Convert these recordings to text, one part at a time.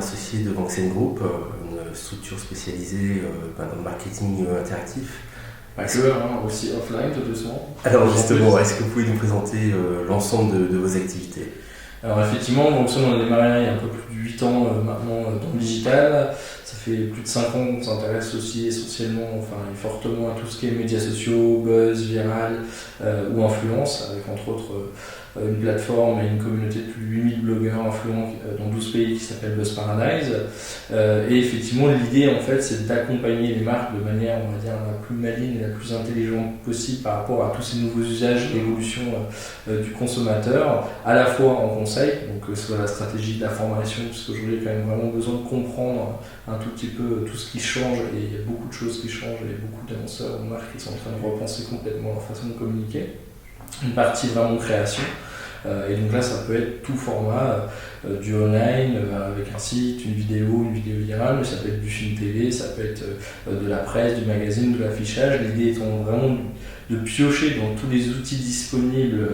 associé de Vanxen Group, une structure spécialisée dans le marketing interactif. Pas que, aussi offline tout doucement. Alors justement, est-ce que vous pouvez nous présenter l'ensemble de vos activités? Alors effectivement, Vanxen, on a démarré il y a un peu plus de 8 ans maintenant dans le digital. Ça fait plus de 5 ans qu'on s'intéresse aussi essentiellement, et fortement à tout ce qui est médias sociaux, buzz, viral ou influence, avec entre autres une plateforme et une communauté de plus de 8000 blogueurs influents dans 12 pays qui s'appelle Buzz Paradise. Et effectivement, l'idée en fait, c'est d'accompagner les marques de manière, on va dire, la plus maligne et la plus intelligente possible par rapport à tous ces nouveaux usages, l'évolution du consommateur, à la fois en conseil, donc soit la stratégie d'information, parce qu'aujourd'hui il y a quand même vraiment besoin de comprendre un tout petit peu tout ce qui change, et il y a beaucoup de choses qui changent, et beaucoup d'annonceurs ou marques qui sont en train de repenser complètement leur façon de communiquer. Une partie vraiment création. Et donc là, ça peut être tout format, du online, avec un site, une vidéo virale, mais ça peut être du film TV, ça peut être de la presse, du magazine, de l'affichage. L'idée étant vraiment de piocher dans tous les outils disponibles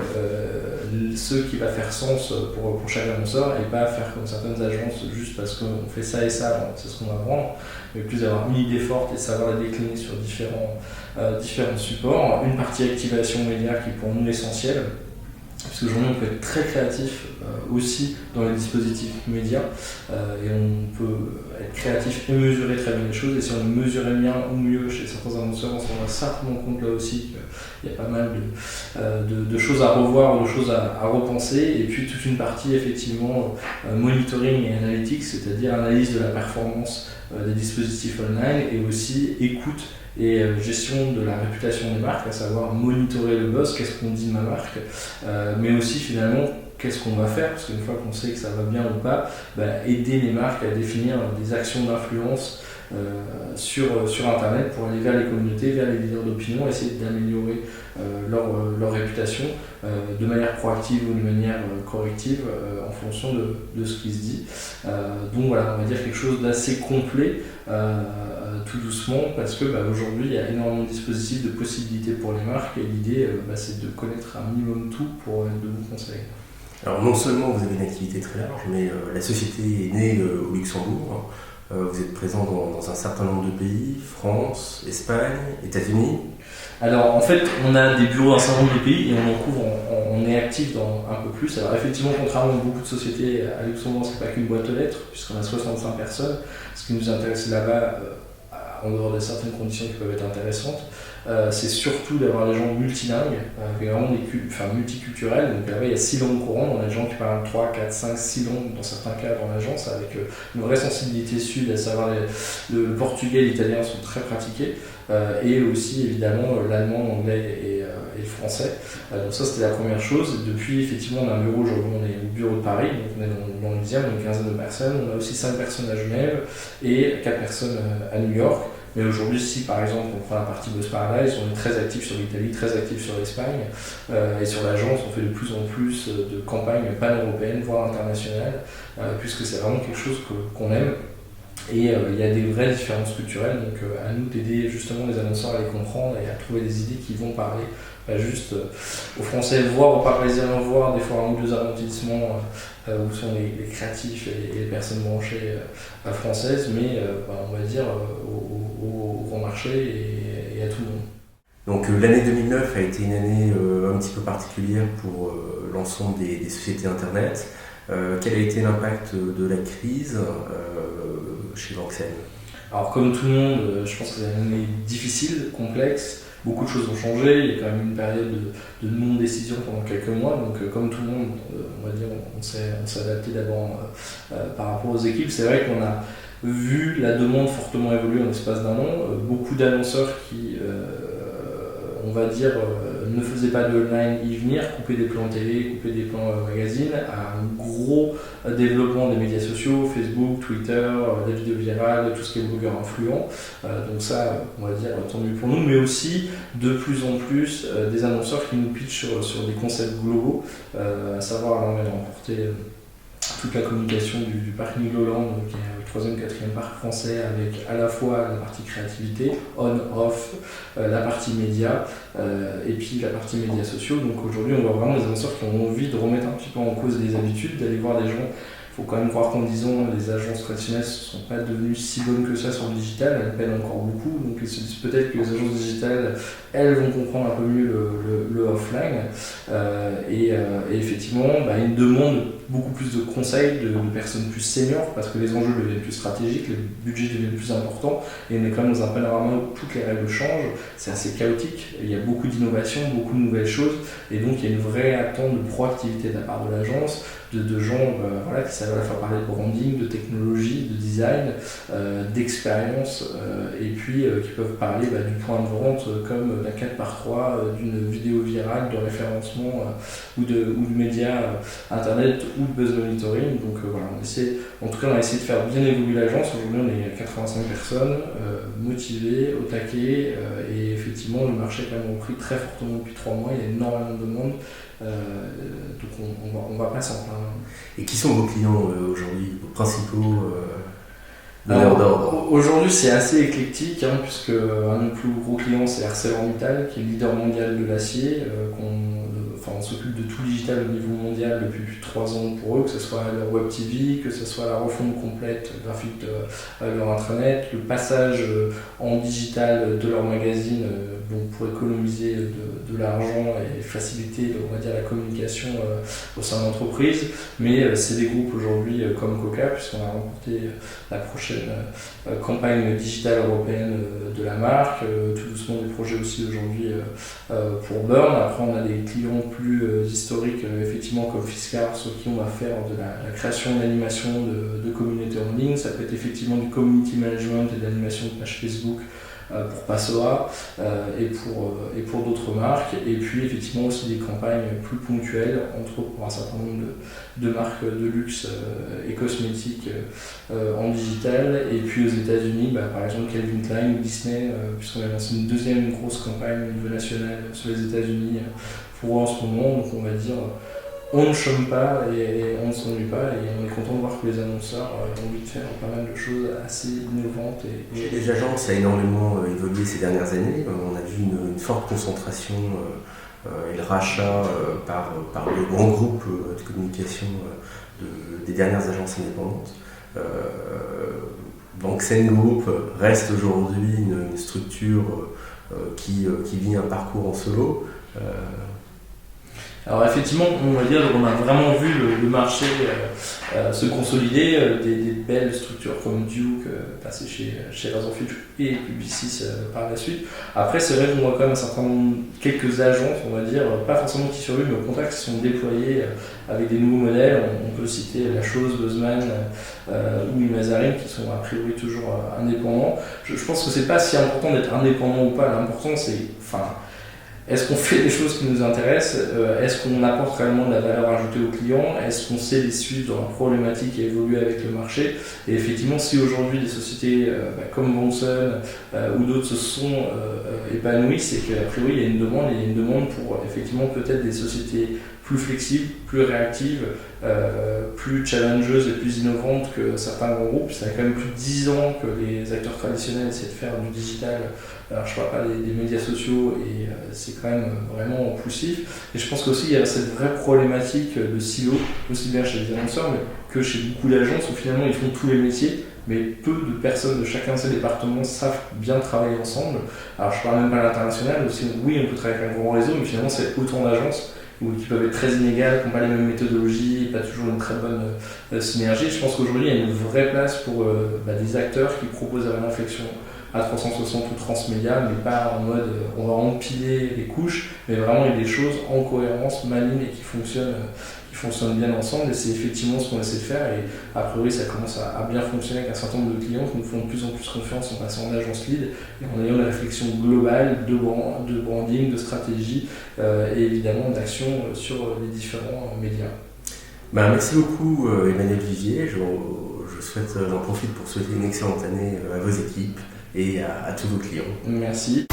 ceux qui va faire sens pour chaque annonceur, et pas faire comme certaines agences juste parce qu'on fait ça et ça, c'est ce qu'on va vendre, mais plus d'avoir une idée forte et savoir la décliner sur différents supports. Une partie activation média qui est pour nous essentielle, parce qu'aujourd'hui on peut être très créatif aussi dans les dispositifs médias, et on peut être créatif et mesurer très bien les choses, et si on mesurait bien ou mieux chez certains annonceurs, on se rendra certainement compte là aussi qu'il y a pas mal de choses à revoir, de choses à repenser, et puis toute une partie effectivement monitoring et analytics, c'est-à-dire analyse de la performance des dispositifs online, et aussi écoute et gestion de la réputation des marques, à savoir monitorer le buzz, qu'est-ce qu'on dit de ma marque, mais aussi finalement qu'est-ce qu'on va faire, parce qu'une fois qu'on sait que ça va bien ou pas, aider les marques à définir des actions d'influence sur internet pour aller vers les communautés, vers les leaders d'opinion, essayer d'améliorer leur réputation de manière proactive ou de manière corrective en fonction de ce qui se dit. Donc voilà, on va dire quelque chose d'assez complet, tout doucement, parce que aujourd'hui il y a énormément de dispositifs, de possibilités pour les marques, et l'idée c'est de connaître un minimum tout pour être de bons conseils. Alors non seulement vous avez une activité très large, mais la société est née au Luxembourg. Vous êtes présent dans un certain nombre de pays, France, Espagne, États-Unis. Alors en fait, on a des bureaux dans un certain nombre de pays, et on est actif dans un peu plus. Alors effectivement, contrairement à beaucoup de sociétés à Luxembourg, c'est pas qu'une boîte aux lettres, puisqu'on a 65 personnes. Ce qui nous intéresse là-bas, en dehors de certaines conditions qui peuvent être intéressantes, c'est surtout d'avoir des gens multilingues, vraiment multiculturels. Donc là-bas, il y a 6 langues courantes. On a des gens qui parlent 3, 4, 5, 6 langues dans certains cas dans l'agence, avec une vraie sensibilité sud, à savoir le portugais et l'italien sont très pratiqués, et aussi évidemment l'allemand, l'anglais et le français. Donc ça, c'était la première chose. Depuis, effectivement, on a un bureau, aujourd'hui on est au bureau de Paris, donc on est dans le 10e, donc une quinzaine de personnes. On a aussi 5 personnes à Genève et 4 personnes à New York. Mais aujourd'hui, si par exemple on prend la partie Buzz Paradise, on est très actif sur l'Italie, très actif sur l'Espagne, et sur l'agence, on fait de plus en plus de campagnes pan-européennes, voire internationales, puisque c'est vraiment quelque chose qu'on aime. Et il y a des vraies différences culturelles, donc à nous d'aider justement les annonceurs à les comprendre et à trouver des idées qui vont parler, pas juste aux Français, voire aux Parisiens, voire des fois un ou deux arrondissements où sont les créatifs et les personnes branchées françaises, mais on va dire au grand marché et à tout le monde. Donc l'année 2009 a été une année un petit peu particulière pour l'ensemble des sociétés Internet. Quel a été l'impact de la crise chez Vanxen? Alors comme tout le monde, je pense que c'est une année difficile, complexe. Beaucoup de choses ont changé, il y a quand même une période de non-décision pendant quelques mois, donc comme tout le monde, on va dire, on s'est adapté d'abord par rapport aux équipes. C'est vrai qu'on a vu la demande fortement évoluer en l'espace d'un an, beaucoup d'annonceurs qui, on va dire, ne faisaient pas de online y venir, couper des plans télé, couper des plans magazine, à un gros développement des médias sociaux, Facebook, Twitter, la vidéo virale, tout ce qui est blogueur influent. Donc ça, on va dire, tant mieux pour nous, mais aussi de plus en plus des annonceurs qui nous pitchent sur des concepts globaux, à savoir, là on vient de remporter toute la communication du parc Migloland, qui est le 3e, 4e parc français, avec à la fois la partie créativité, on-off, la partie média, et puis la partie médias sociaux. Donc aujourd'hui, on voit vraiment des annonceurs qui ont envie de remettre un petit peu en cause des habitudes, d'aller voir des gens faut quand même croire qu'en 10 ans, les agences traditionnelles ne sont pas devenues si bonnes que ça sur le digital, elles peinent encore beaucoup, donc ils se disent peut-être que les agences digitales, elles vont comprendre un peu mieux le offline, et effectivement, ils demandent beaucoup plus de conseils de personnes plus seniors, parce que les enjeux deviennent plus stratégiques, les budgets deviennent plus importants, et on est quand même dans un panorama où toutes les règles changent, c'est assez chaotique, il y a beaucoup d'innovations, beaucoup de nouvelles choses, et donc il y a une vraie attente de proactivité de la part de l'agence, de gens qui savent à la fois parler de branding, de technologie, de design, d'expérience, et puis qui peuvent parler du point de vente comme d'un 4x3, d'une vidéo virale, de référencement ou de médias internet ou de buzz monitoring. Donc on essaie, en tout cas on a essayé de faire bien évoluer l'agence. Aujourd'hui on est 85 personnes, motivées, au taquet, et effectivement le marché a quand même repris très fortement depuis 3 mois, il y a énormément de demandes. Donc on va pas s'en plaindre. Et qui sont vos clients aujourd'hui, vos principaux donneurs d'ordre? Aujourd'hui c'est assez éclectique, puisque un de nos plus gros clients c'est ArcelorMittal, qui est leader mondial de l'acier. On s'occupe de tout le digital au niveau mondial depuis plus de 3 ans pour eux, que ce soit leur web TV, que ce soit la refonte complète graphique de leur intranet, le passage en digital de leur magazine pour économiser de l'argent et faciliter, on va dire, la communication au sein de l'entreprise. Mais c'est des groupes aujourd'hui comme Coca, puisqu'on a remporté la prochaine campagne digitale européenne de la marque, tout doucement des projets aussi aujourd'hui pour Burn. Après on a des clients plus historiques, effectivement, comme Fiskars, qui on va faire de la création d'animation de communautés en ligne. Ça peut être effectivement du community management et de l'animation de page Facebook pour Passoa et pour d'autres marques, et puis effectivement aussi des campagnes plus ponctuelles, entre autres pour un certain nombre de marques de luxe et cosmétiques en digital. Et puis aux États-Unis, par exemple Calvin Klein ou Disney, puisqu'on a lancé une deuxième grosse campagne au niveau national sur les États-Unis pour eux en ce moment. Donc on va dire, on ne chôme pas et on ne s'ennuie pas, et on est content de voir que les annonceurs ont envie de faire pas mal de choses assez innovantes. Les agences ont énormément évolué ces dernières années. On a vu une forte concentration et le rachat par le grand groupe de communication des dernières agences indépendantes. Bank Group reste aujourd'hui une structure qui vit un parcours en solo. Alors effectivement, on va dire, on a vraiment vu le marché se consolider, des belles structures comme Duke, passées chez Razorfish et Publicis par la suite. Après, c'est vrai qu'on voit quand même quelques agences, on va dire, pas forcément qui survivent, mais au contraire qui sont déployées avec des nouveaux modèles. On peut citer La Chose, Buzzman ou Imazarine, qui sont a priori toujours indépendants. Je pense que c'est pas si important d'être indépendant ou pas. L'important c'est, est-ce qu'on fait des choses qui nous intéressent? Est-ce qu'on apporte réellement de la valeur ajoutée aux clients? Est-ce qu'on sait les suivre dans leurs problématiques et évoluer avec le marché? Et effectivement, si aujourd'hui des sociétés comme Monson ou d'autres se sont épanouies, c'est qu'a priori il y a une demande, et il y a une demande pour effectivement peut-être des sociétés plus flexibles, plus réactives, plus challengeuses et plus innovantes que certains grands groupes. Ça fait quand même plus de 10 ans que les acteurs traditionnels essaient de faire du digital. Alors je ne parle pas des médias sociaux, et c'est quand même vraiment poussif. Et je pense qu'aussi il y a cette vraie problématique de silo, aussi bien chez les annonceurs mais que chez beaucoup d'agences, où finalement ils font tous les métiers, mais peu de personnes de chacun de ces départements savent bien travailler ensemble. Alors je ne parle même pas à l'international, aussi, oui on peut travailler avec un grand réseau, mais finalement c'est autant d'agences qui peuvent être très inégales, qui n'ont pas les mêmes méthodologies, pas toujours une très bonne synergie. Je pense qu'aujourd'hui il y a une vraie place pour des acteurs qui proposent la réflexion à 360 ou transmédia, mais pas en mode on va empiler les couches, mais vraiment il y a des choses en cohérence, malignes, et qui fonctionnent bien ensemble. Et c'est effectivement ce qu'on essaie de faire, et a priori ça commence à bien fonctionner avec un certain nombre de clients qui nous font de plus en plus confiance en passant en agence lead et en ayant une réflexion globale de branding, de stratégie et évidemment d'action sur les différents médias. Merci beaucoup Emmanuel Vigier. J'en profite pour souhaiter une excellente année à vos équipes et à tous vos clients. Merci.